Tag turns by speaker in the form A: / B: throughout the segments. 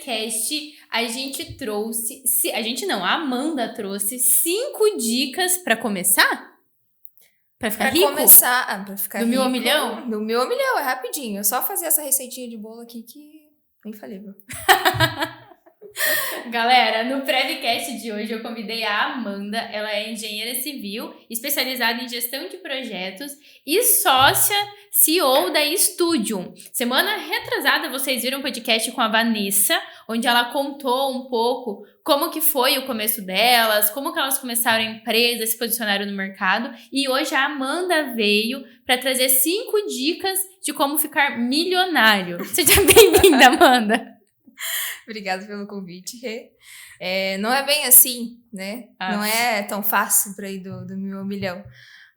A: Prevcast, a gente trouxe... A gente não, a Amanda trouxe 5 dicas pra começar? Pra ficar rico?
B: Pra ficar
A: do
B: rico.
A: Do 1.000.000 milhão?
B: Do 1.000.000 milhão, é rapidinho. É só fazer essa receitinha de bolo aqui que é infalível.
A: Galera, no Prevcast de hoje eu convidei a Amanda. Ela é engenheira civil, especializada em gestão de projetos e sócia CEO da Studium. Semana retrasada vocês viram um podcast com a Vanessa, onde ela contou um pouco como que foi o começo delas, como que elas começaram a empresa, se posicionaram no mercado. E hoje a Amanda veio para trazer 5 dicas de como ficar milionário. Seja bem-vinda, Amanda!
B: Obrigada pelo convite, Rê. Não é bem assim, né? Não é tão fácil para ir do 1.000.000 ao milhão.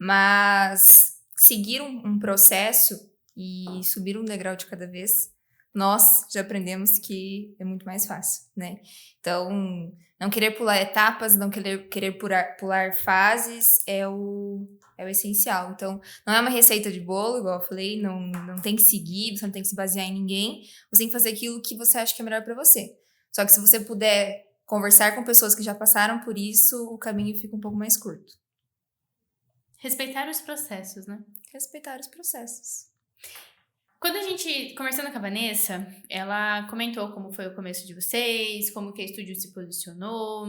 B: Mas seguir um processo e subir um degrau de cada vez, nós já aprendemos que é muito mais fácil, né? Então, não querer pular etapas, não querer pular fases é o essencial. Então, não é uma receita de bolo, igual eu falei, não tem que seguir, você não tem que se basear em ninguém, você tem que fazer aquilo que você acha que é melhor para você. Só que se você puder conversar com pessoas que já passaram por isso, o caminho fica um pouco mais curto.
A: Respeitar os processos, né?
B: Respeitar os processos.
A: Quando a gente, conversando com a Vanessa, ela comentou como foi o começo de vocês, como que a Studium se posicionou.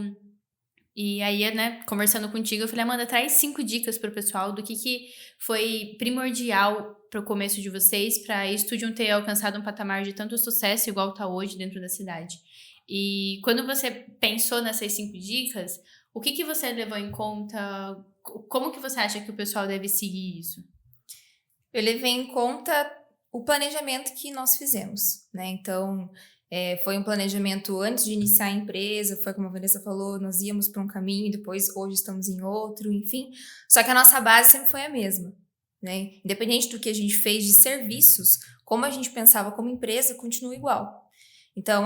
A: E aí, né, conversando contigo, eu falei, Amanda, traz 5 dicas pro pessoal do que foi primordial pro começo de vocês, pra a Studium ter alcançado um patamar de tanto sucesso igual tá hoje dentro da cidade. E quando você pensou nessas 5 dicas, o que você levou em conta? Como que você acha que o pessoal deve seguir isso?
B: Eu levei em conta o planejamento que nós fizemos, né? Então, foi um planejamento antes de iniciar a empresa, foi como a Vanessa falou, nós íamos para um caminho, depois hoje estamos em outro, enfim. Só que a nossa base sempre foi a mesma, né? Independente do que a gente fez de serviços, como a gente pensava como empresa, continua igual. Então,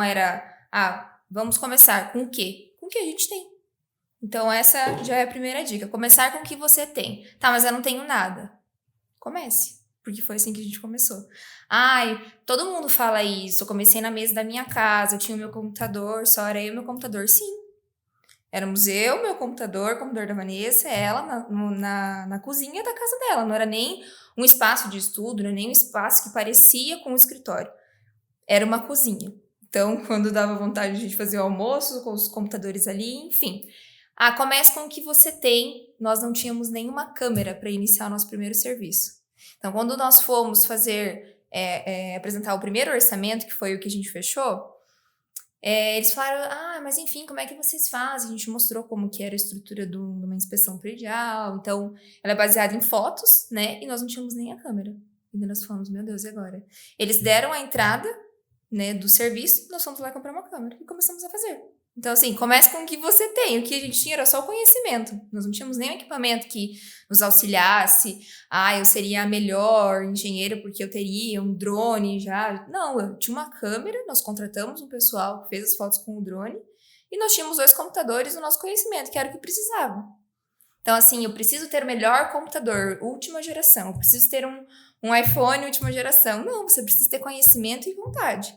B: vamos começar com o quê? Com o que a gente tem. Então, essa já é a primeira dica. Começar com o que você tem. Tá, mas eu não tenho nada. Comece, porque foi assim que a gente começou. Todo mundo fala isso, eu comecei na mesa da minha casa, eu tinha o meu computador, só era eu e o meu computador. Sim, éramos eu, meu computador, o computador da Vanessa, ela na cozinha da casa dela, não era nem um espaço de estudo, não era nem um espaço que parecia com um escritório, era uma cozinha. Então, quando dava vontade, a gente fazia o almoço com os computadores ali, enfim. Comece com o que você tem. Nós não tínhamos nenhuma câmera para iniciar o nosso primeiro serviço. Então, quando nós fomos apresentar o primeiro orçamento, que foi o que a gente fechou, eles falaram, mas enfim, como é que vocês fazem? A gente mostrou como que era a estrutura de uma inspeção predial. Então, ela é baseada em fotos, né? E nós não tínhamos nem a câmera. E nós falamos, meu Deus, e agora? Eles deram a entrada, né, do serviço, nós fomos lá comprar uma câmera e começamos a fazer. Então, assim, comece com o que você tem. O que a gente tinha era só o conhecimento. Nós não tínhamos nenhum equipamento que nos auxiliasse. Eu seria a melhor engenheira porque eu teria um drone já. Não, eu tinha uma câmera, nós contratamos um pessoal que fez as fotos com o drone e nós tínhamos 2 computadores no nosso conhecimento, que era o que precisava. Então, assim, eu preciso ter o melhor computador, última geração. Eu preciso ter um iPhone última geração. Não, você precisa ter conhecimento e vontade.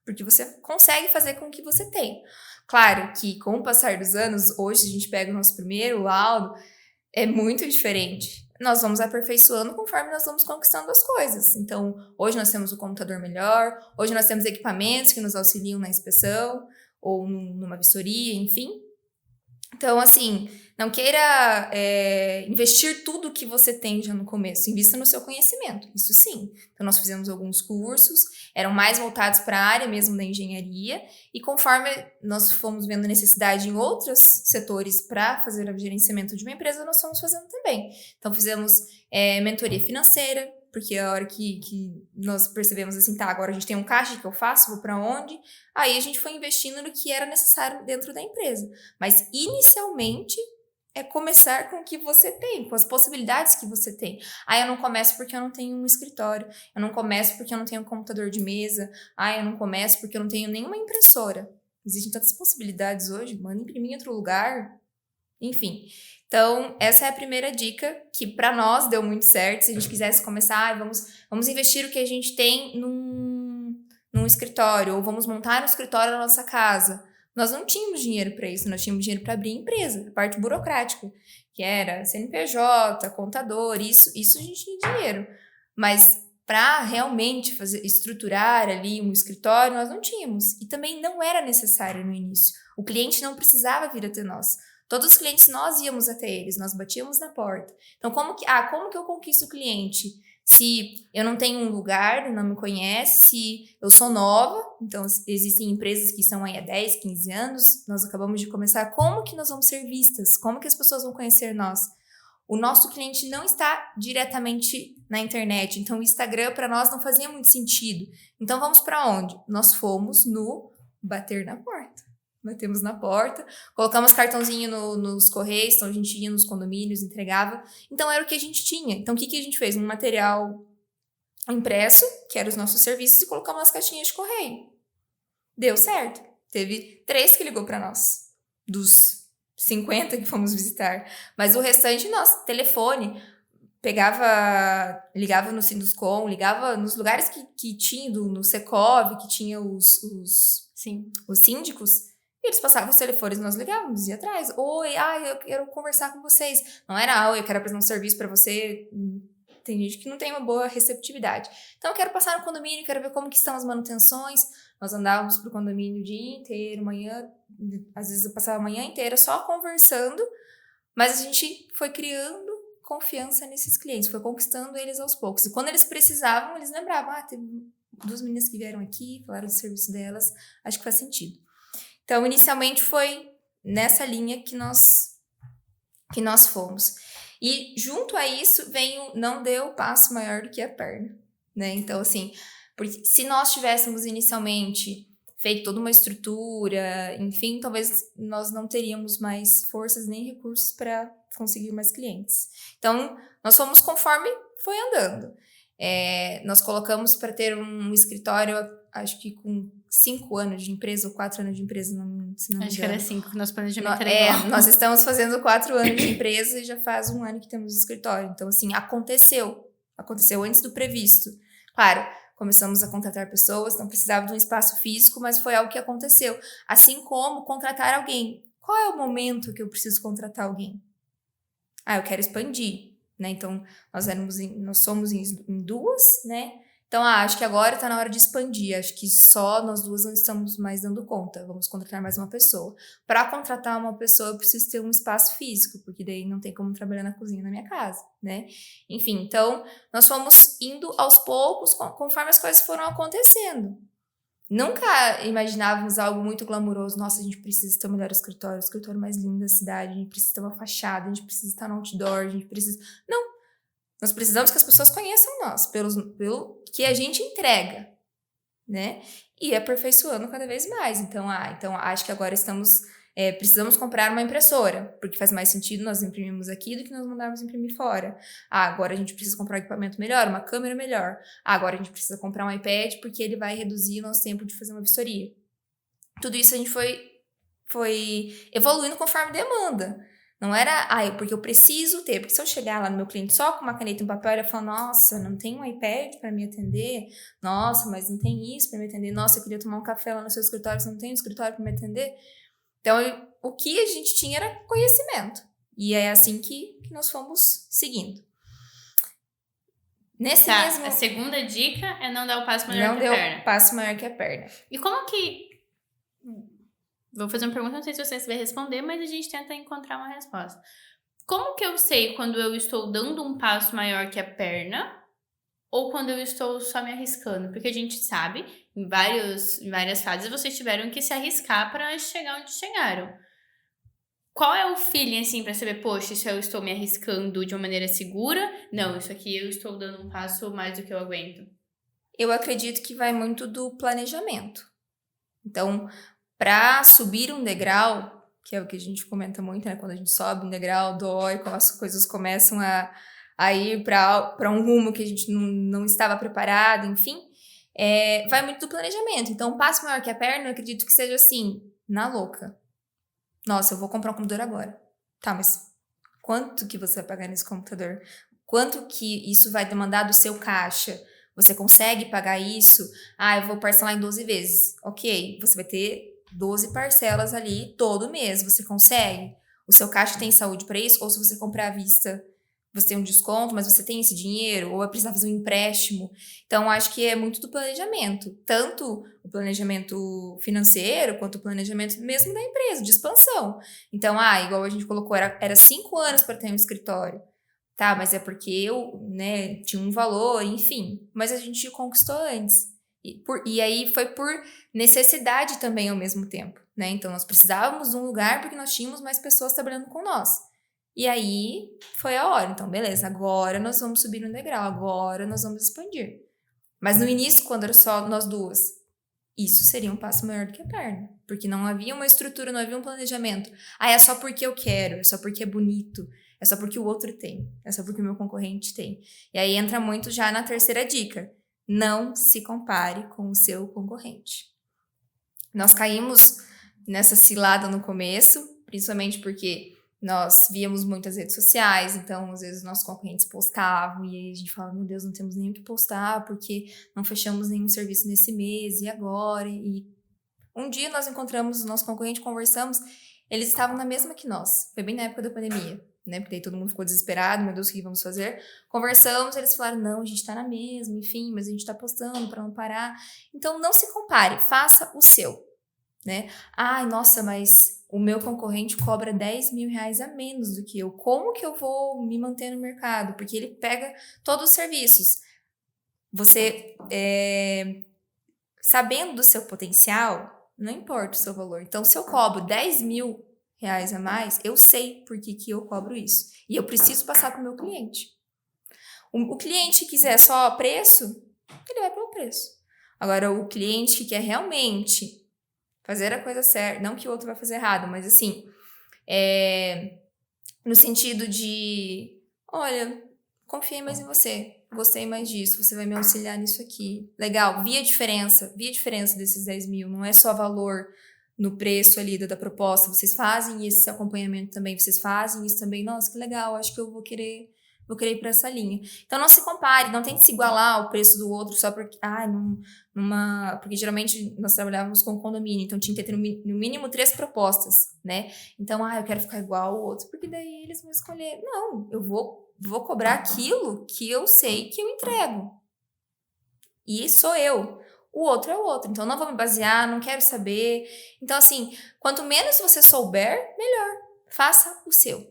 B: Porque você consegue fazer com o que você tem. Claro que com o passar dos anos, hoje a gente pega o nosso primeiro laudo, é muito diferente. Nós vamos aperfeiçoando conforme nós vamos conquistando as coisas. Então, hoje nós temos um computador melhor, hoje nós temos equipamentos que nos auxiliam na inspeção ou numa vistoria, enfim. Então, assim, não queira investir tudo que você tem já no começo. Invista no seu conhecimento, isso sim. Então, nós fizemos alguns cursos, eram mais voltados para a área mesmo da engenharia. E conforme nós fomos vendo necessidade em outros setores para fazer o gerenciamento de uma empresa, nós fomos fazendo também. Então, fizemos mentoria financeira, porque a hora que nós percebemos assim, agora a gente tem um caixa, que eu faço, vou para onde? Aí a gente foi investindo no que era necessário dentro da empresa. Mas, inicialmente, é começar com o que você tem, com as possibilidades que você tem. Eu não começo porque eu não tenho um escritório, eu não começo porque eu não tenho um computador de mesa, eu não começo porque eu não tenho nenhuma impressora. Existem tantas possibilidades hoje, manda imprimir em outro lugar, enfim. Então, essa é a primeira dica, que para nós deu muito certo. Se a gente quisesse começar, vamos investir o que a gente tem num num escritório, ou vamos montar um escritório na nossa casa. Nós não tínhamos dinheiro para isso, nós tínhamos dinheiro para abrir empresa, a parte burocrática, que era CNPJ, contador, isso a gente tinha dinheiro. Mas para realmente estruturar ali um escritório, nós não tínhamos. E também não era necessário no início. O cliente não precisava vir até nós. Todos os clientes, nós íamos até eles, nós batíamos na porta. Então, como que eu conquisto o cliente? Se eu não tenho um lugar, não me conhece, se eu sou nova, então existem empresas que estão aí há 10, 15 anos, nós acabamos de começar, como que nós vamos ser vistas? Como que as pessoas vão conhecer nós? O nosso cliente não está diretamente na internet, então o Instagram para nós não fazia muito sentido. Então vamos para onde? Nós fomos no bater na porta. Batemos na porta, colocamos cartãozinho nos correios, então a gente ia nos condomínios, entregava. Então era o que a gente tinha. Então o que a gente fez? Um material impresso, que eram os nossos serviços, e colocamos nas caixinhas de correio. Deu certo. Teve 3 que ligou para nós, dos 50 que fomos visitar. Mas o restante, nossa, telefone, ligava no Sinduscom, ligava nos lugares que tinha, no Secov, que tinha os síndicos. Eles passavam os telefones, nós ligávamos, ia atrás. Oi, eu quero conversar com vocês. Não era, eu quero apresentar um serviço para você. Tem gente que não tem uma boa receptividade. Então, eu quero passar no condomínio, quero ver como que estão as manutenções. Nós andávamos pro condomínio o dia inteiro, às vezes eu passava a manhã inteira só conversando, mas a gente foi criando confiança nesses clientes, foi conquistando eles aos poucos. E quando eles precisavam, eles lembravam, teve 2 meninas que vieram aqui, falaram do serviço delas, acho que faz sentido. Então, inicialmente foi nessa linha que nós fomos. E junto a isso vem não dê o passo maior do que a perna, né? Então, assim, porque se nós tivéssemos inicialmente feito toda uma estrutura, enfim, talvez nós não teríamos mais forças nem recursos para conseguir mais clientes. Então, nós fomos conforme foi andando. Nós colocamos para ter um escritório, acho que com 5 anos de empresa ou 4 anos de empresa, se não me engano.
A: Acho que era 5, que nosso planejamento era igual.
B: Nós estamos fazendo 4 anos de empresa e já faz 1 ano que temos escritório. Então, assim, aconteceu antes do previsto. Claro, começamos a contratar pessoas, não precisava de um espaço físico, mas foi algo que aconteceu. Assim como contratar alguém. Qual é o momento que eu preciso contratar alguém? Eu quero expandir, né? Então, nós somos em 2, né? Então, acho que agora está na hora de expandir. Acho que só nós 2 não estamos mais dando conta. Vamos contratar mais uma pessoa. Para contratar uma pessoa, eu preciso ter um espaço físico, porque daí não tem como trabalhar na cozinha na minha casa, né? Enfim, então, nós fomos indo aos poucos, conforme as coisas foram acontecendo. Nunca imaginávamos algo muito glamouroso. Nossa, a gente precisa ter o melhor escritório, o escritório mais lindo da cidade, a gente precisa ter uma fachada, a gente precisa estar no outdoor, a gente precisa... Não! Nós precisamos que as pessoas conheçam nós, pelo que a gente entrega, né? E aperfeiçoando cada vez mais. Então acho que agora precisamos comprar uma impressora, porque faz mais sentido nós imprimimos aqui do que nós mandarmos imprimir fora. Agora a gente precisa comprar um equipamento melhor, uma câmera melhor. Agora a gente precisa comprar um iPad, porque ele vai reduzir o nosso tempo de fazer uma vistoria. Tudo isso a gente foi evoluindo conforme demanda. Não era, porque eu preciso ter. Porque se eu chegar lá no meu cliente só com uma caneta e um papel, ele vai falar, nossa, não tem um iPad para me atender? Nossa, mas não tem isso para me atender? Nossa, eu queria tomar um café lá no seu escritório, você não tem um escritório para me atender? Então, o que a gente tinha era conhecimento. E é assim que nós fomos seguindo.
A: A segunda dica é não dar o passo maior que a perna.
B: Não deu o passo maior que a perna.
A: E como que... Vou fazer uma pergunta, não sei se você vai responder, mas a gente tenta encontrar uma resposta. Como que eu sei quando eu estou dando um passo maior que a perna ou quando eu estou só me arriscando? Porque a gente sabe, em várias fases, vocês tiveram que se arriscar para chegar onde chegaram. Qual é o feeling, assim, para saber, poxa, isso eu estou me arriscando de uma maneira segura? Não, isso aqui eu estou dando um passo mais do que eu aguento.
B: Eu acredito que vai muito do planejamento. Então... Para subir um degrau, que é o que a gente comenta muito, né? Quando a gente sobe um degrau, dói, quando as coisas começam a ir para um rumo que a gente não estava preparado, enfim, vai muito do planejamento. Então, um passo maior que a perna, eu acredito que seja assim, na louca. Nossa, eu vou comprar um computador agora. Tá, mas quanto que você vai pagar nesse computador? Quanto que isso vai demandar do seu caixa? Você consegue pagar isso? Ah, eu vou parcelar em 12 vezes. Ok, você vai ter 12 parcelas ali todo mês. Você consegue? O seu caixa tem saúde para isso? Ou se você comprar à vista, você tem um desconto, mas você tem esse dinheiro? Ou vai precisar fazer um empréstimo? Então, acho que é muito do planejamento. Tanto o planejamento financeiro, quanto o planejamento mesmo da empresa, de expansão. Então, igual a gente colocou, era 5 anos para ter um escritório. Tá, mas é porque eu, né, tinha um valor, enfim. Mas a gente conquistou antes. E aí foi por necessidade também ao mesmo tempo, né? Então, nós precisávamos de um lugar porque nós tínhamos mais pessoas trabalhando com nós. E aí foi a hora. Então, beleza, agora nós vamos subir um degrau, agora nós vamos expandir. Mas no início, quando era só nós duas, isso seria um passo maior do que a perna. Porque não havia uma estrutura, não havia um planejamento. É só porque eu quero, é só porque é bonito, é só porque o outro tem, é só porque o meu concorrente tem. E aí entra muito já na terceira dica. Não se compare com o seu concorrente. Nós caímos nessa cilada no começo, principalmente porque nós víamos muitas redes sociais, então às vezes nossos concorrentes postavam e aí a gente falava, meu Deus, não temos nem o que postar porque não fechamos nenhum serviço nesse mês e agora? E um dia nós encontramos o nosso concorrente, conversamos, eles estavam na mesma que nós, foi bem na época da pandemia, né? Porque aí todo mundo ficou desesperado, meu Deus, o que vamos fazer? Conversamos, eles falaram, não, a gente tá na mesma, enfim, mas a gente tá postando para não parar. Então não se compare, faça o seu, né? Nossa, mas o meu concorrente cobra 10 mil reais a menos do que eu. Como que eu vou me manter no mercado? Porque ele pega todos os serviços. Você, sabendo do seu potencial, não importa o seu valor. Então, se eu cobro 10 mil reais a mais, eu sei por que eu cobro isso. E eu preciso passar para o meu cliente. O cliente que quiser só preço, ele vai pelo preço. Agora, o cliente que quer realmente fazer a coisa certa, não que o outro vai fazer errado, mas assim, no sentido de, olha, confiei mais em você, gostei mais disso, você vai me auxiliar nisso aqui. Legal, vi a diferença desses 10 mil, não é só valor no preço ali da proposta, vocês fazem esse acompanhamento também, vocês fazem isso também, nossa, que legal, acho que eu vou querer ir para essa linha. Então não se compare, não tente se igualar ao preço do outro só porque, porque geralmente nós trabalhávamos com condomínio, então tinha que ter no mínimo 3 propostas, né? Então, eu quero ficar igual ao outro, porque daí eles vão escolher. Não, eu vou cobrar aquilo que eu sei que eu entrego. E sou eu. O outro é o outro. Então, não vou me basear, não quero saber. Então, assim, quanto menos você souber, melhor. Faça o seu.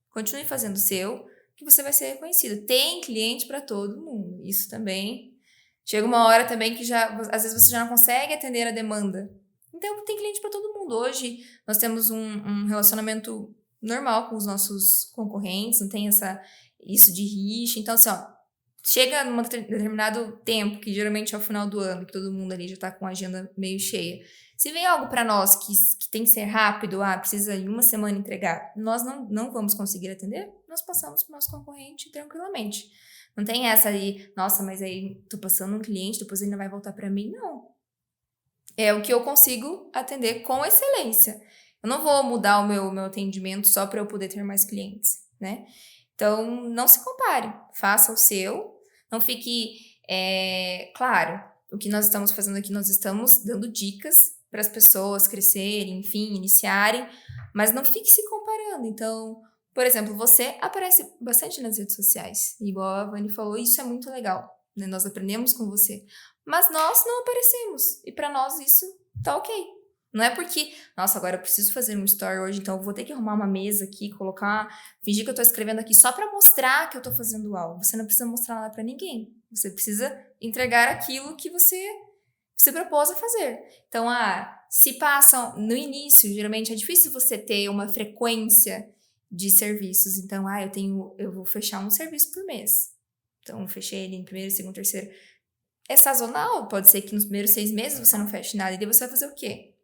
B: Continue fazendo o seu, que você vai ser reconhecido. Tem cliente para todo mundo. Isso também. Chega uma hora também que às vezes você já não consegue atender a demanda. Então, tem cliente para todo mundo. Hoje, nós temos um relacionamento normal com os nossos concorrentes, não tem isso de rixa. Então, assim, chega num determinado tempo, que geralmente é o final do ano, que todo mundo ali já tá com a agenda meio cheia. Se vem algo para nós que tem que ser rápido, precisa em uma semana entregar, nós não vamos conseguir atender, nós passamos pro nosso concorrente tranquilamente. Não tem essa aí, nossa, mas aí tô passando um cliente, depois ele não vai voltar para mim. Não. É o que eu consigo atender com excelência. Eu não vou mudar o meu atendimento só para eu poder ter mais clientes, né? Então, não se compare. Faça o seu. Não fique... Claro, o que nós estamos fazendo aqui, nós estamos dando dicas para as pessoas crescerem, enfim, iniciarem, mas não fique se comparando. Então, por exemplo, você aparece bastante nas redes sociais. Igual a Vani falou, isso é muito legal, né? Nós aprendemos com você. Mas nós não aparecemos. E para nós isso tá ok. Não é porque, nossa, agora eu preciso fazer um story hoje, então eu vou ter que arrumar uma mesa aqui, fingir que eu tô escrevendo aqui só para mostrar que eu tô fazendo algo. Você não precisa mostrar nada para ninguém. Você precisa entregar aquilo que você propôs a fazer. Então, se passam no início, geralmente é difícil você ter uma frequência de serviços. Então, eu vou fechar um serviço por mês. Então, fechei ele em primeiro, segundo, terceiro. É sazonal, pode ser que nos primeiros 6 meses você não feche nada. E daí você vai fazer o quê?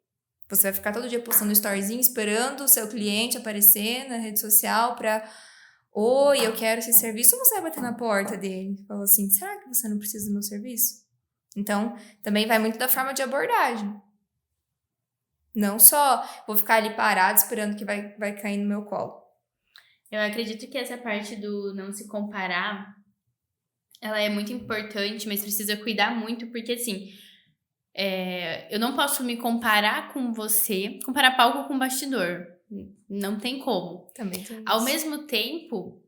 B: Você vai ficar todo dia postando um storyzinho, esperando o seu cliente aparecer na rede social pra... Oi, eu quero esse serviço. Ou você vai bater na porta dele? Fala assim, será que você não precisa do meu serviço? Então, também vai muito da forma de abordagem. Não só vou ficar ali parado esperando que vai cair no meu colo.
A: Eu acredito que essa parte do não se comparar ela é muito importante, mas precisa cuidar muito, porque assim, eu não posso me comparar com você, comparar palco com bastidor. Não tem como.
B: Também tem
A: Ao
B: isso.
A: mesmo tempo,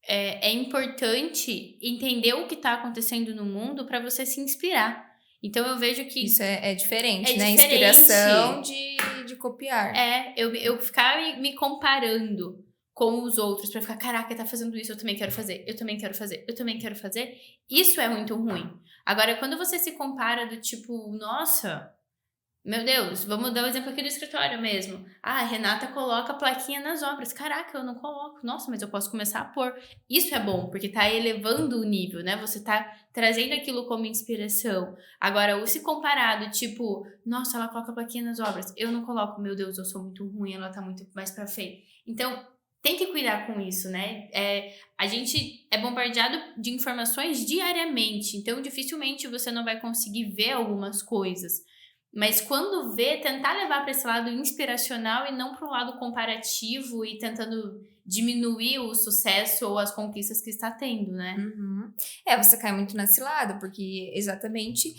A: é importante entender o que está acontecendo no mundo para você se inspirar. Então eu vejo que
B: Isso é
A: é
B: diferente, né? Inspiração
A: diferente.
B: de copiar.
A: Eu ficar me comparando com os outros pra ficar, caraca, tá fazendo isso, eu também quero fazer, eu também quero fazer, eu também quero fazer. Isso é muito ruim. Agora, quando você se compara do tipo, nossa, meu Deus, vamos dar o exemplo aqui do escritório mesmo. Ah, a Renata coloca plaquinha nas obras. Caraca, eu não coloco. Nossa, mas eu posso começar a pôr. Isso é bom, porque tá elevando o nível, né? Você tá trazendo aquilo como inspiração. Agora, o se comparado, tipo, nossa, ela coloca plaquinha nas obras. Eu não coloco, meu Deus, eu sou muito ruim, ela tá muito mais pra frente. Então, tem que cuidar com isso, né? A gente é bombardeado de informações diariamente, então dificilmente você não vai conseguir ver algumas coisas. Mas quando vê, tentar levar para esse lado inspiracional e não para o lado comparativo e tentando diminuir o sucesso ou as conquistas que está tendo, né?
B: Uhum. Você cai muito na cilada, porque exatamente,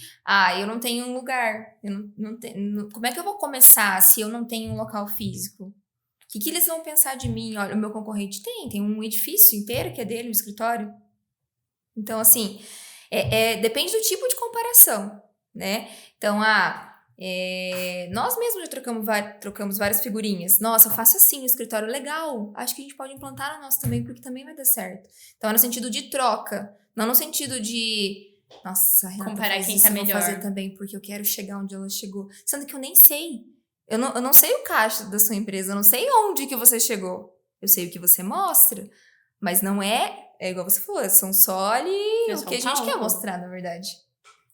B: eu não tenho um lugar, eu não tenho, como é que eu vou começar se eu não tenho um local físico? O que eles vão pensar de mim? Olha, o meu concorrente tem um edifício inteiro que é dele, um escritório. Então, assim, depende do tipo de comparação, né? Então, nós mesmos já trocamos várias figurinhas. Nossa, eu faço assim no escritório, legal. Acho que a gente pode implantar no nosso também, porque também vai dar certo. Então, é no sentido de troca, não no sentido de, nossa, a Renata
A: Comparar
B: faz
A: quem
B: isso,
A: tá
B: eu vou fazer
A: melhor.
B: também, porque eu quero chegar onde ela chegou. Sendo que eu nem sei. Eu não sei o caixa da sua empresa, eu não sei onde que você chegou. Eu sei o que você mostra, mas não é igual você falou, são só ali
A: É
B: o
A: só
B: que a
A: um
B: gente quer
A: palco.
B: mostrar, na verdade.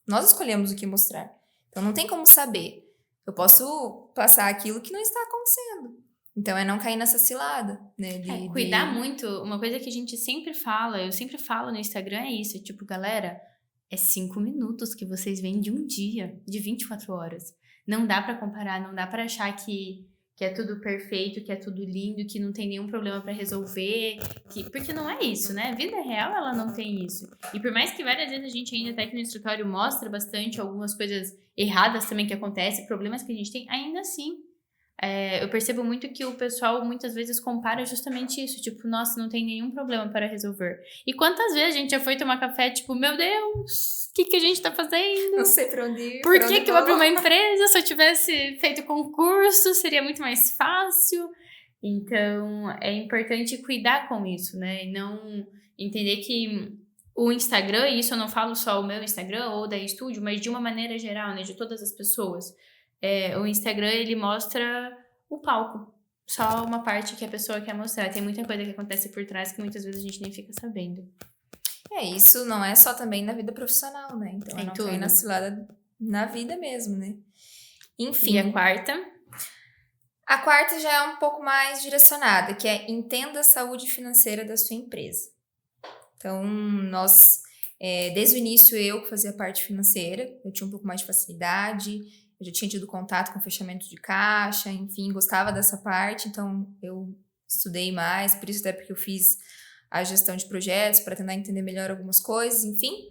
B: Nós escolhemos o que mostrar. Então não tem como saber. Eu posso passar aquilo que não está acontecendo. Então é não cair nessa cilada, né?
A: Cuidar muito, uma coisa que a gente sempre fala, eu sempre falo no Instagram é isso, tipo, galera, é 5 minutos que vocês veem de um dia, de 24 horas. Não dá pra comparar, não dá pra achar que é tudo perfeito, que é tudo lindo, que não tem nenhum problema pra resolver, porque não é isso, né? A vida real, ela não tem isso. E por mais que várias vezes a gente ainda até aqui no escritório mostra bastante algumas coisas erradas também que acontecem, problemas que a gente tem, ainda assim, eu percebo muito que o pessoal muitas vezes compara justamente isso, tipo, nossa, não tem nenhum problema para resolver. E quantas vezes a gente já foi tomar café, tipo, meu Deus, o que a gente tá fazendo?
B: Não sei pra onde ir,
A: Por
B: pra
A: que
B: onde
A: que eu abri
B: vou.
A: uma empresa? Se eu tivesse feito concurso, seria muito mais fácil. Então, é importante cuidar com isso, né? E não entender que o Instagram, e isso eu não falo só o meu Instagram ou da estúdio, mas de uma maneira geral, né? De todas as pessoas. O Instagram, ele mostra o palco. Só uma parte que a pessoa quer mostrar. Tem muita coisa que acontece por trás que muitas vezes a gente nem fica sabendo.
B: Isso não é só também na vida profissional, né? Então é
A: Em
B: não cair na
A: tudo.
B: cilada na vida mesmo, né?
A: E
B: Enfim.
A: a quarta?
B: A quarta já é um pouco mais direcionada, que é entenda a saúde financeira da sua empresa. Então, desde o início, eu que fazia a parte financeira, eu tinha um pouco mais de facilidade, eu já tinha tido contato com fechamento de caixa, enfim, gostava dessa parte, então eu estudei mais, por isso até porque eu fiz a gestão de projetos, para tentar entender melhor algumas coisas, enfim.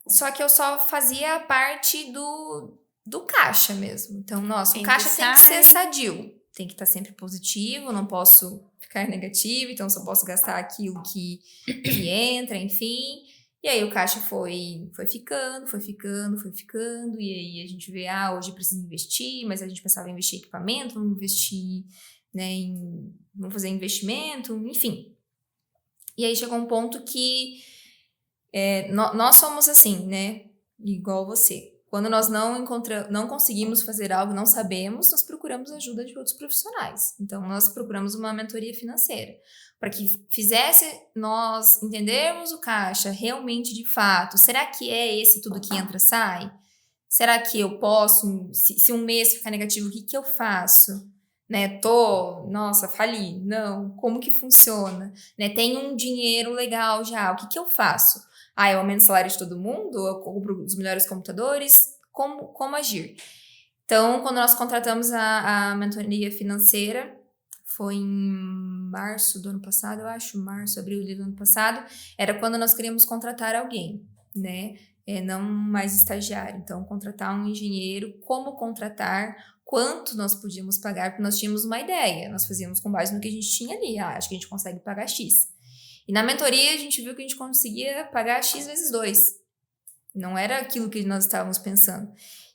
B: Só que eu só fazia a parte do caixa mesmo. Então, nossa, o
A: Entra e
B: caixa tem que ser
A: sai.
B: sadio, tem que estar sempre positivo, não posso ficar negativo, então só posso gastar aquilo que entra, enfim. E aí o caixa foi ficando, e aí a gente vê, hoje precisa investir, mas a gente pensava em investir em equipamento, vamos investir, né, vamos fazer investimento, enfim. E aí chegou um ponto que nós somos assim, né, igual você. Quando nós não conseguimos fazer algo, não sabemos, nós procuramos ajuda de outros profissionais. Então, nós procuramos uma mentoria financeira para que fizesse nós entendermos o caixa realmente de fato. Será que é esse tudo que entra, sai? Será que eu posso, se um mês ficar negativo, o que eu faço? Né, nossa, fali. Não, como que funciona? Né, tenho um dinheiro legal já, o que eu faço? Eu aumento o salário de todo mundo? Eu compro os melhores computadores? Como agir? Então, quando nós contratamos a mentoria financeira, foi em março do ano passado, eu acho, março, abril do ano passado, era quando nós queríamos contratar alguém, né? Não mais estagiário. Então, contratar um engenheiro, como contratar, quanto nós podíamos pagar, porque nós tínhamos uma ideia, nós fazíamos com base no que a gente tinha ali. Acho que a gente consegue pagar X. E na mentoria, a gente viu que a gente conseguia pagar X vezes 2. Não era aquilo que nós estávamos pensando.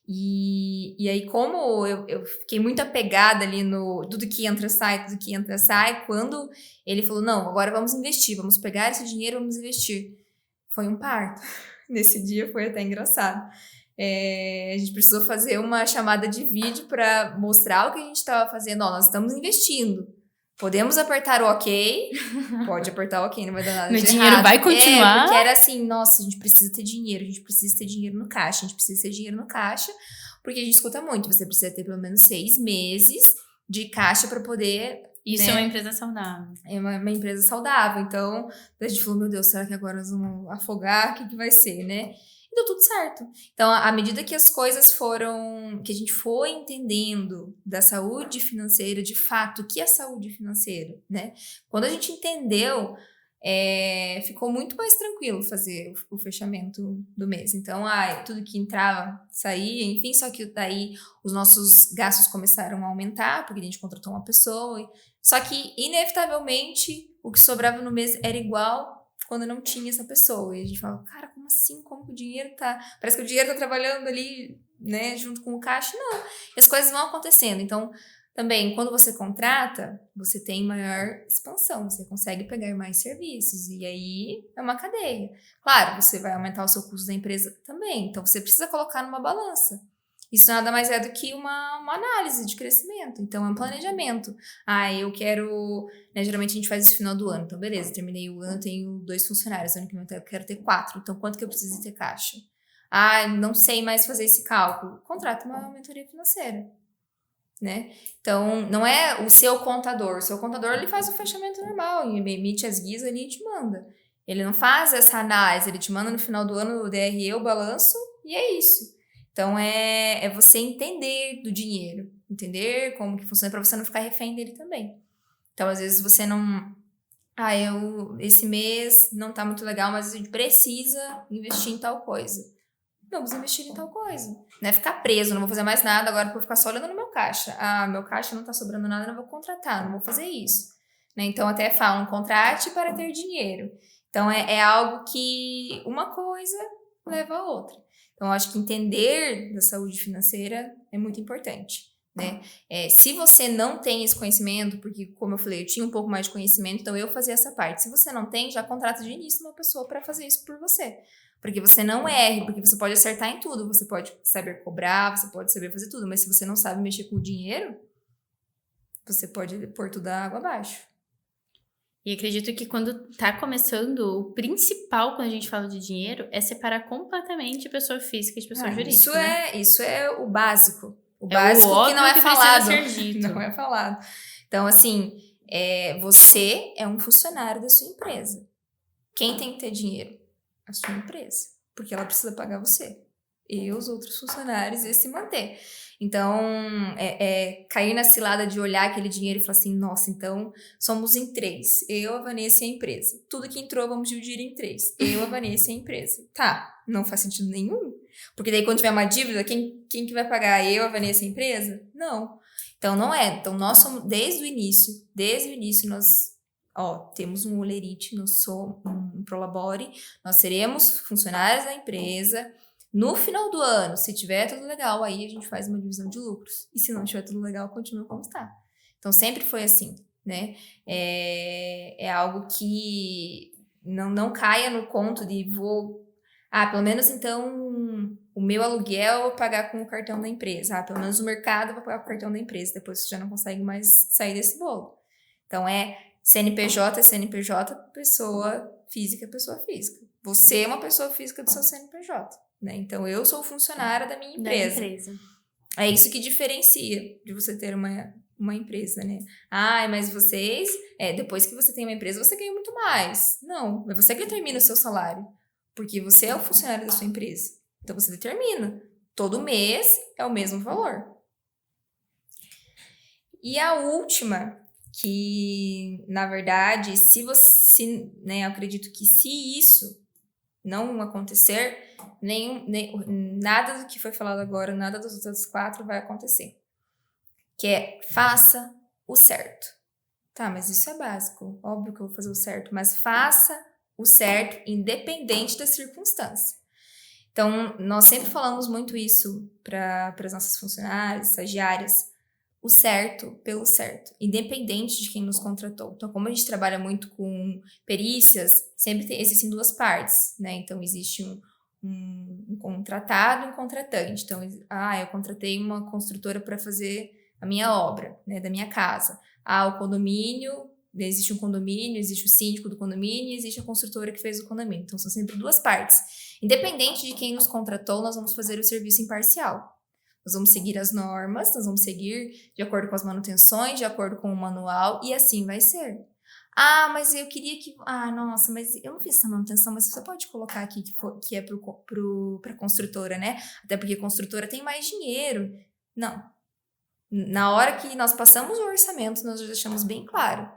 B: E aí, como eu fiquei muito apegada ali no tudo que entra, sai, quando ele falou, não, agora vamos investir, vamos pegar esse dinheiro, vamos investir. Foi um parto. Nesse dia foi até engraçado. A gente precisou fazer uma chamada de vídeo para mostrar o que a gente estava fazendo. Ó, nós estamos investindo. Podemos apertar o OK? Pode apertar o OK, não vai dar nada de errado.
A: Meu dinheiro vai continuar?
B: Porque era assim, nossa, a gente precisa ter dinheiro, a gente precisa ter dinheiro no caixa, porque a gente escuta muito, você precisa ter pelo menos 6 meses de caixa para poder...
A: Isso,
B: né?
A: É uma empresa saudável.
B: É uma empresa saudável. Então, a gente falou, meu Deus, será que agora nós vamos afogar? O que vai ser, né? E deu tudo certo. Então, à medida que as coisas foram... que a gente foi entendendo da saúde financeira, de fato, o que é saúde financeira, né? Quando a gente entendeu, ficou muito mais tranquilo fazer o fechamento do mês. Então, tudo que entrava, saía, enfim, só que daí os nossos gastos começaram a aumentar, porque a gente contratou uma pessoa. Só que, inevitavelmente, o que sobrava no mês era igual quando não tinha essa pessoa. E a gente fala, cara, como assim? Como que o dinheiro tá... Parece que o dinheiro tá trabalhando ali, né, junto com o caixa. Não, e as coisas vão acontecendo. Então, também, quando você contrata, você tem maior expansão, você consegue pegar mais serviços, e aí é uma cadeia. Claro, você vai aumentar o seu custo da empresa também, então você precisa colocar numa balança. Isso nada mais é do que uma análise de crescimento, então é um planejamento. Eu quero... né, geralmente a gente faz isso no final do ano, então beleza, terminei o ano, tenho 2 funcionários, ano que vem eu quero ter 4, então quanto que eu preciso ter caixa? Não sei mais fazer esse cálculo. Contrata uma mentoria financeira. Né? Então, não é o seu contador. O seu contador, ele faz o fechamento normal, ele emite as guias ali e te manda. Ele não faz essa análise, ele te manda no final do ano o DRE, o balanço, e é isso. Então, é você entender do dinheiro, entender como que funciona, para você não ficar refém dele também. Então, às vezes, você não... esse mês não tá muito legal, mas a gente precisa investir em tal coisa. Vamos investir em tal coisa. Não é ficar preso, não vou fazer mais nada, agora vou ficar só olhando no meu caixa. Meu caixa não tá sobrando nada, não vou contratar, não vou fazer isso. Né? Então, até falam, contrate para ter dinheiro. Então, é algo que uma coisa leva a outra. Então, eu acho que entender da saúde financeira é muito importante. Né? Se você não tem esse conhecimento, porque, como eu falei, eu tinha um pouco mais de conhecimento, então eu fazia essa parte. Se você não tem, já contrata de início uma pessoa para fazer isso por você. Porque você não erre, porque você pode acertar em tudo, você pode saber cobrar, você pode saber fazer tudo, mas se você não sabe mexer com o dinheiro, você pode pôr tudo a água abaixo.
A: E acredito que quando tá começando, o principal quando a gente fala de dinheiro é separar completamente pessoa física de pessoa jurídica.
B: Isso é o básico. O
A: básico
B: que não é falado.
A: Ser dito.
B: Não é falado. Então, assim, você é um funcionário da sua empresa. Quem tem que ter dinheiro? A sua empresa, porque ela precisa pagar você e os outros funcionários e se manter. Então, cair na cilada de olhar aquele dinheiro e falar assim, nossa, então somos em 3, eu, a Vanessa e a empresa. Tudo que entrou vamos dividir em 3, eu, a Vanessa e a empresa. Tá, não faz sentido nenhum, porque daí quando tiver uma dívida, quem que vai pagar? Eu, a Vanessa e a empresa? Não. Então, não é. Então, nós somos, desde o início nós... temos um Olerite, nós somos um Prolabore, nós seremos funcionários da empresa. No final do ano, se tiver tudo legal, aí a gente faz uma divisão de lucros. E se não tiver tudo legal, continua como está. Então, sempre foi assim, né? É algo que não caia no conto de pelo menos então o meu aluguel eu vou pagar com o cartão da empresa. Pelo menos o mercado eu vou pagar com o cartão da empresa. Depois você já não consegue mais sair desse bolo. Então, CNPJ é CNPJ, pessoa física é pessoa física. Você é uma pessoa física do seu CNPJ, né? Então, eu sou funcionária da minha empresa. É isso que diferencia de você ter uma empresa, né? Mas vocês, depois que você tem uma empresa, você ganha muito mais. Não, é você que determina o seu salário, porque você é o funcionário da sua empresa. Então, você determina. Todo mês é o mesmo valor. E a última, que, na verdade, se você, né, eu acredito que se isso não acontecer, nada do que foi falado agora, nada dos outros 4 vai acontecer. Que é, faça o certo. Tá, mas isso é básico. Óbvio que eu vou fazer o certo, mas faça o certo independente da circunstância. Então, nós sempre falamos muito isso para as nossas funcionárias, estagiárias, o certo pelo certo, independente de quem nos contratou. Então, como a gente trabalha muito com perícias, sempre existem 2 partes, né? Então, existe um contratado e um contratante. Então, eu contratei uma construtora para fazer a minha obra, né, da minha casa. O condomínio, existe um condomínio, existe o síndico do condomínio e existe a construtora que fez o condomínio. Então, são sempre 2 partes. Independente de quem nos contratou, nós vamos fazer o serviço imparcial. Nós vamos seguir as normas, nós vamos seguir de acordo com as manutenções, de acordo com o manual, e assim vai ser. Mas eu queria que... nossa, mas eu não fiz essa manutenção, mas você pode colocar aqui que é para a construtora, né? Até porque a construtora tem mais dinheiro. Não. Na hora que nós passamos o orçamento, nós já deixamos bem claro.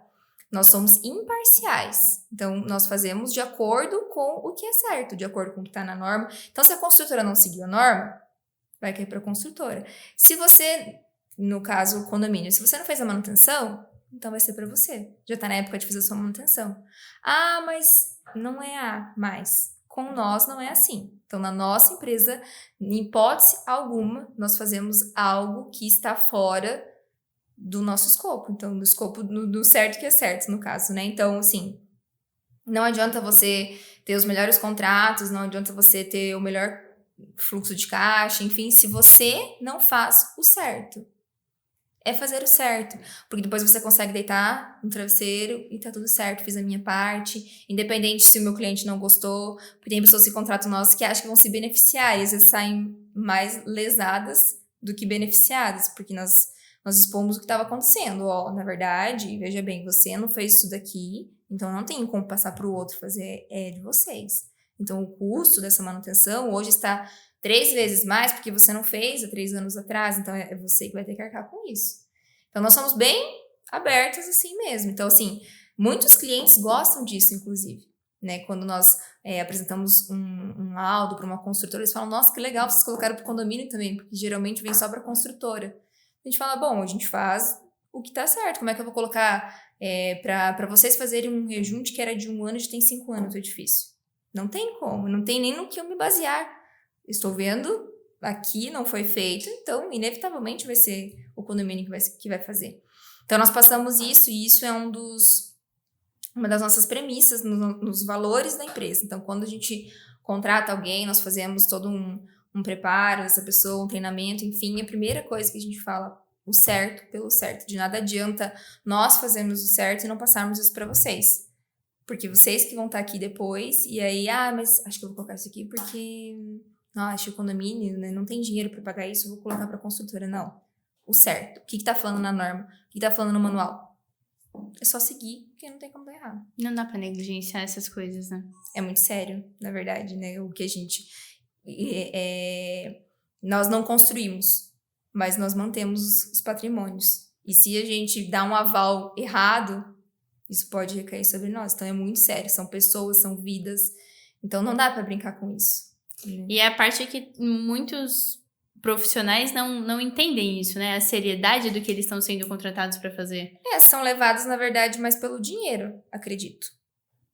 B: Nós somos imparciais. Então, nós fazemos de acordo com o que é certo, de acordo com o que está na norma. Então, se a construtora não seguiu a norma, vai cair para a construtora. Se você, no caso, o condomínio, se você não fez a manutenção, então vai ser para você. Já está na época de fazer a sua manutenção. Mas não é mais. Com nós não é assim. Então, na nossa empresa, em hipótese alguma, nós fazemos algo que está fora do nosso escopo. Então, do escopo do certo que é certo, no caso, né? Então, assim, não adianta você ter os melhores contratos, não adianta você ter o melhor fluxo de caixa, enfim, se você não faz o certo. É fazer o certo, porque depois você consegue deitar no travesseiro e tá tudo certo, fiz a minha parte, independente se o meu cliente não gostou, porque tem pessoas que contratam nós que acham que vão se beneficiar e às vezes saem mais lesadas do que beneficiadas, porque nós expomos o que estava acontecendo. Na verdade, veja bem, você não fez isso daqui, então não tem como passar para o outro fazer, é de vocês. Então, o custo dessa manutenção hoje está 3 vezes mais porque você não fez há 3 anos atrás. Então, é você que vai ter que arcar com isso. Então, nós somos bem abertas assim mesmo. Então, assim, muitos clientes gostam disso, inclusive. Né? Quando nós apresentamos um laudo para uma construtora, eles falam, nossa, que legal, vocês colocaram para o condomínio também, porque geralmente vem só para a construtora. A gente fala, bom, a gente faz o que tá certo. Como é que eu vou colocar para vocês fazerem um rejunte que era de 1 ano e já tem 5 anos o edifício? Não tem como, não tem nem no que eu me basear. Estou vendo, aqui não foi feito, então inevitavelmente vai ser o condomínio que vai fazer. Então nós passamos isso, e isso é uma das nossas premissas nos valores da empresa. Então quando a gente contrata alguém, nós fazemos todo um preparo dessa pessoa, um treinamento, enfim, a primeira coisa que a gente fala, o certo pelo certo. De nada adianta nós fazermos o certo e não passarmos isso para vocês. Porque vocês que vão estar aqui depois, e aí, mas acho que eu vou colocar isso aqui porque, acho que o condomínio, né, não tem dinheiro para pagar isso, eu vou colocar para a construtora. Não. O certo. O que tá falando na norma? O que tá falando no manual? É só seguir, porque não tem como dar errado.
A: Não dá para negligenciar essas coisas, né?
B: É muito sério, na verdade, né? O que a gente... nós não construímos, mas nós mantemos os patrimônios. E se a gente dá um aval errado, isso pode recair sobre nós. Então, é muito sério. São pessoas, são vidas. Então, não dá para brincar com isso. Né?
A: E é a parte que muitos profissionais não entendem isso, né? A seriedade do que eles estão sendo contratados para fazer.
B: São levados, na verdade, mais pelo dinheiro, acredito.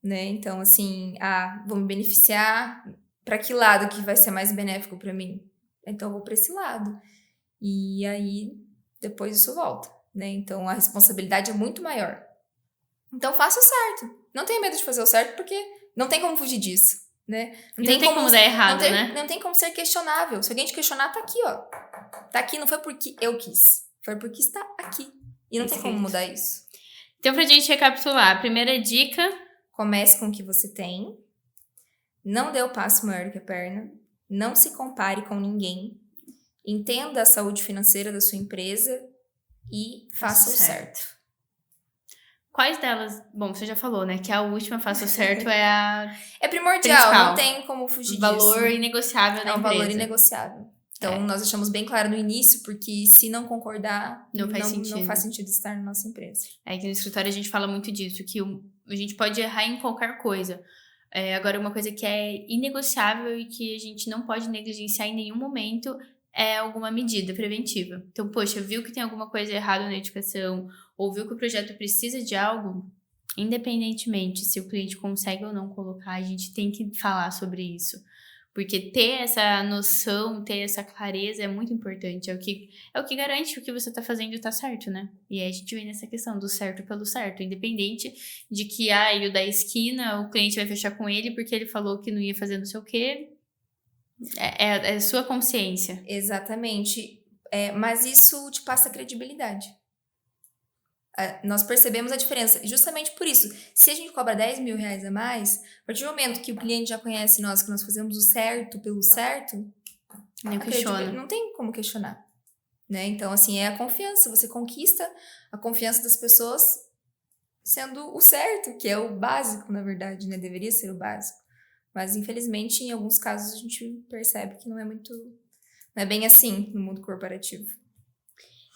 B: Né? Então, assim, vou me beneficiar. Para que lado que vai ser mais benéfico para mim? Então, eu vou para esse lado. E aí, depois isso volta. Né? Então, a responsabilidade é muito maior. Então, faça o certo. Não tenha medo de fazer o certo, porque não tem como fugir disso, né?
A: Não tem como dar errado, né?
B: Não tem como ser questionável. Se alguém te questionar, tá aqui, ó. Tá aqui, não foi porque eu quis. Foi porque está aqui. E não tem como mudar isso.
A: Então, pra gente recapitular, a primeira dica...
B: Comece com o que você tem. Não dê o passo maior que a perna. Não se compare com ninguém. Entenda a saúde financeira da sua empresa e faça o certo.
A: Quais delas? Bom, você já falou, né? Que a última, faça o certo, é a...
B: É primordial,
A: principal.
B: Não tem como fugir
A: valor
B: disso.
A: inegociável da empresa.
B: É um valor inegociável. Então, nós deixamos bem claro no início, porque se não concordar,
A: Não faz
B: sentido estar na nossa empresa.
A: Aqui no escritório a gente fala muito disso, que a gente pode errar em qualquer coisa. Agora, uma coisa que é inegociável e que a gente não pode negligenciar em nenhum momento é alguma medida preventiva. Então, poxa, viu que tem alguma coisa errada na educação, ou viu que o projeto precisa de algo, independentemente se o cliente consegue ou não colocar, a gente tem que falar sobre isso. Porque ter essa noção, ter essa clareza é muito importante. É o que garante que o que você está fazendo está certo, né? E aí a gente vem nessa questão do certo pelo certo. Independente de que, o da esquina, o cliente vai fechar com ele porque ele falou que não ia fazer não sei o quê. É sua consciência.
B: Exatamente. Mas isso te passa credibilidade. Nós percebemos a diferença. Justamente por isso, se a gente cobra 10 mil reais a mais, a partir do momento que o cliente já conhece nós, que nós fazemos o certo pelo certo,
A: Nem questiona.
B: não tem como questionar. Né? Então, assim, é a confiança. Você conquista a confiança das pessoas sendo o certo, que é o básico, na verdade, né? Deveria ser o básico. Mas, infelizmente, em alguns casos, a gente percebe que não é bem assim no mundo corporativo.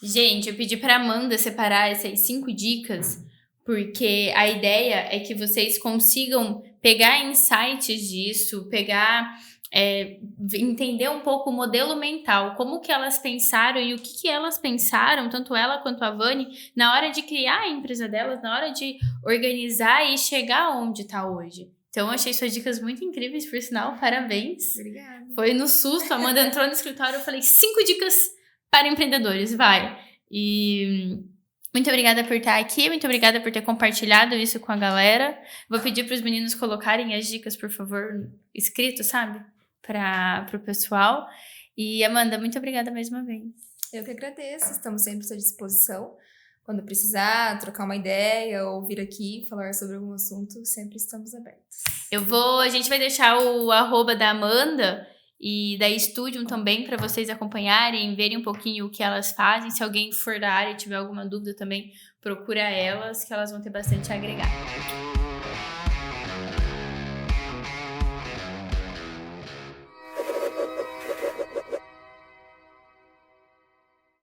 A: Gente, eu pedi pra Amanda separar essas 5 dicas, porque a ideia é que vocês consigam pegar insights disso, entender um pouco o modelo mental, como que elas pensaram e o que elas pensaram, tanto ela quanto a Vani, na hora de criar a empresa delas, na hora de organizar e chegar onde tá hoje. Então, eu achei suas dicas muito incríveis, por sinal, parabéns.
B: Obrigada.
A: Foi no susto, a Amanda entrou no escritório, eu falei 5 dicas para empreendedores, vai. E muito obrigada por estar aqui, muito obrigada por ter compartilhado isso com a galera. Vou pedir para os meninos colocarem as dicas, por favor, escrito, sabe? Para o pessoal. E Amanda, muito obrigada mais uma vez.
B: Eu que agradeço, estamos sempre à sua disposição. Quando precisar, trocar uma ideia ou vir aqui falar sobre algum assunto, sempre estamos abertos.
A: A gente vai deixar o @ da Amanda e da Studium também para vocês acompanharem, verem um pouquinho o que elas fazem. Se alguém for da área e tiver alguma dúvida também, procura elas, que elas vão ter bastante a agregar.